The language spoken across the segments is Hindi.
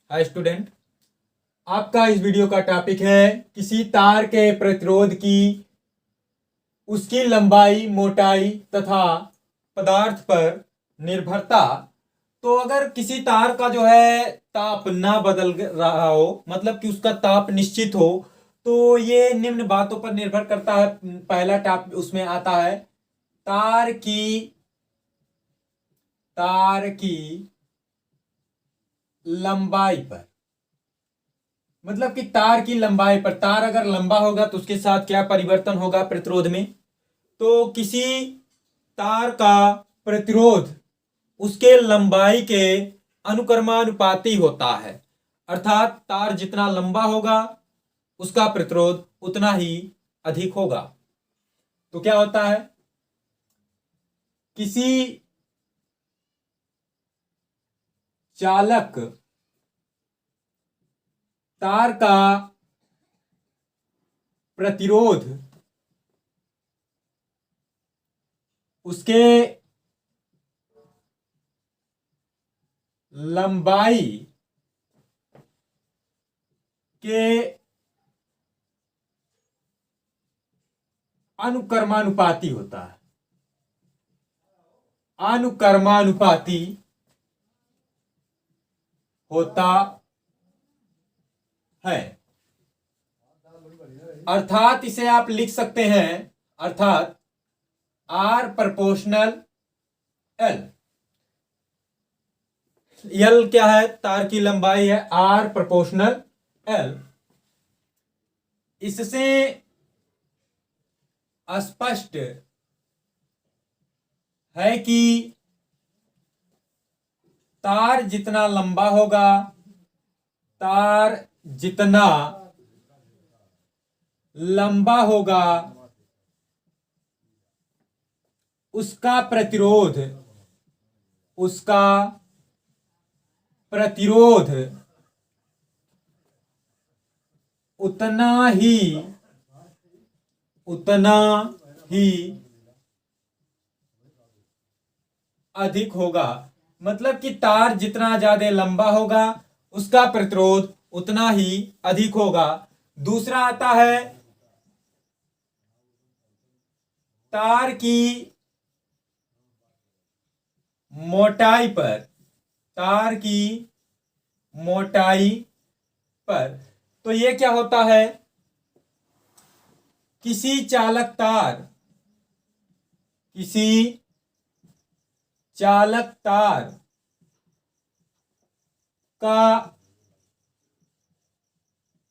हाय स्टूडेंट, आपका इस वीडियो का टॉपिक है किसी तार के प्रतिरोध की उसकी लंबाई, मोटाई तथा पदार्थ पर निर्भरता। तो अगर किसी तार का जो है ताप ना बदल रहा हो, मतलब कि उसका ताप निश्चित हो, तो ये निम्न बातों पर निर्भर करता है। पहला टॉप उसमें आता है तार की लंबाई पर। मतलब कि तार की लंबाई पर, तार अगर लंबा होगा तो उसके साथ क्या परिवर्तन होगा प्रतिरोध में। तो किसी तार का प्रतिरोध उसके लंबाई के अनुक्रमानुपाती होता है, अर्थात तार जितना लंबा होगा उसका प्रतिरोध उतना ही अधिक होगा। तो क्या होता है, किसी चालक तार का प्रतिरोध उसके लंबाई के अनुक्रमानुपाती होता है। अनुक्रमानुपाती होता है, अर्थात इसे आप लिख सकते हैं, अर्थात आर प्रोपोर्शनल एल। एल क्या है, तार की लंबाई है, आर प्रोपोर्शनल एल। इससे स्पष्ट है कि तार जितना लंबा होगा, तार जितना लंबा होगा उसका प्रतिरोध उतना ही अधिक होगा। मतलब कि तार जितना ज्यादा लंबा होगा उसका प्रतिरोध उतना ही अधिक होगा। दूसरा आता है तार की मोटाई पर। तार की मोटाई पर, तो ये क्या होता है, किसी चालक तार का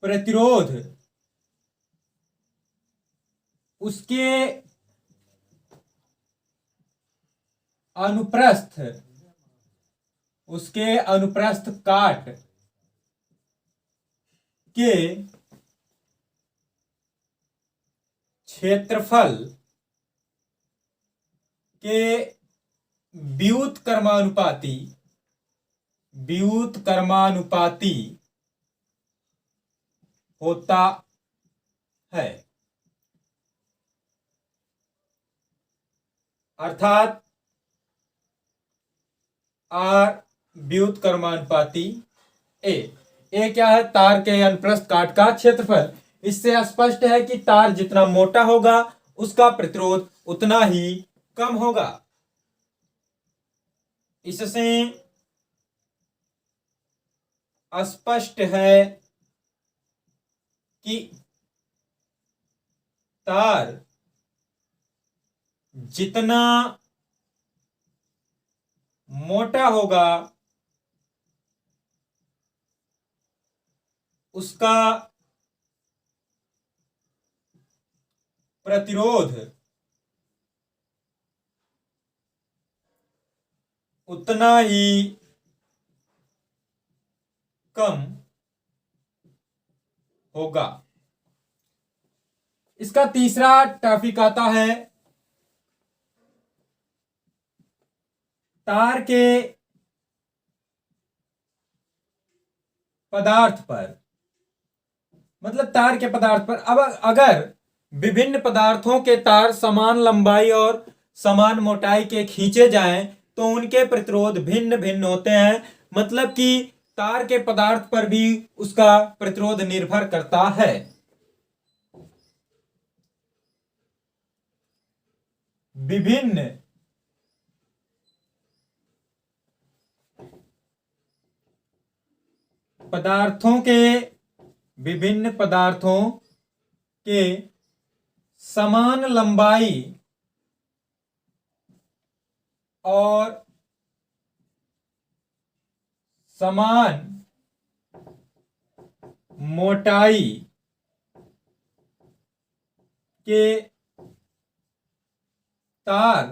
प्रतिरोध उसके अनुप्रस्थ काट के क्षेत्रफल के व्युत्क्रमानुपाती होता है। अर्थात आर व्युत्क्रमानुपाती ए। क्या है, तार के अनुप्रस्थ काट का क्षेत्रफल। इससे स्पष्ट है कि तार जितना मोटा होगा उसका प्रतिरोध उतना ही कम होगा। इससे स्पष्ट है कि तार जितना मोटा होगा उसका प्रतिरोध उतना ही कम होगा। इसका तीसरा टॉपिक आता है तार के पदार्थ पर। मतलब तार के पदार्थ पर, अब अगर विभिन्न पदार्थों के तार समान लंबाई और समान मोटाई के खींचे जाएं तो उनके प्रतिरोध भिन्न भिन्न होते हैं। मतलब कि तार के पदार्थ पर भी उसका प्रतिरोध निर्भर करता है। विभिन्न पदार्थों के समान लंबाई और समान मोटाई के तार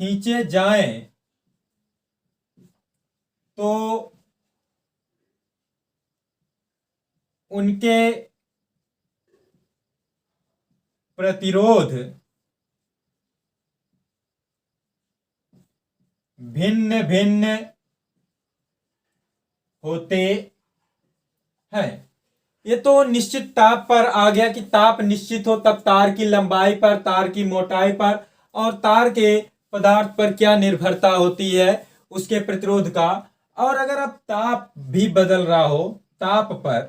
खींचे जाएं तो उनके प्रतिरोध भिन्न भिन्न होते हैं। ये तो निश्चित ताप पर आ गया कि ताप निश्चित हो तब तार की लंबाई पर, तार की मोटाई पर और तार के पदार्थ पर क्या निर्भरता होती है उसके प्रतिरोध का। और अगर अब ताप भी बदल रहा हो ताप पर,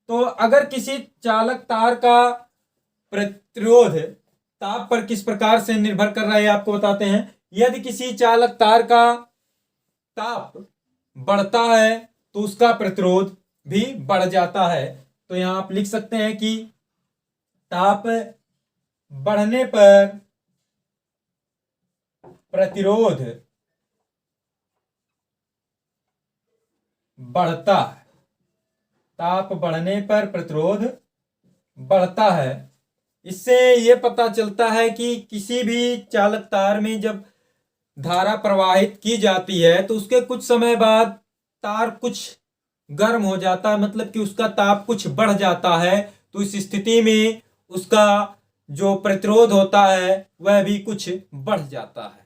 तो अगर किसी चालक तार का प्रतिरोध ताप पर किस प्रकार से निर्भर कर रहा है आपको बताते हैं। यदि किसी चालक तार का ताप बढ़ता है तो उसका प्रतिरोध भी बढ़ जाता है। तो यहां आप लिख सकते हैं कि ताप बढ़ने पर प्रतिरोध बढ़ता है। ताप बढ़ने पर प्रतिरोध बढ़ता है। इससे यह पता चलता है कि किसी भी चालक तार में जब धारा प्रवाहित की जाती है तो उसके कुछ समय बाद तार कुछ गर्म हो जाता है, मतलब कि उसका ताप कुछ बढ़ जाता है। तो इस स्थिति में उसका जो प्रतिरोध होता है वह भी कुछ बढ़ जाता है।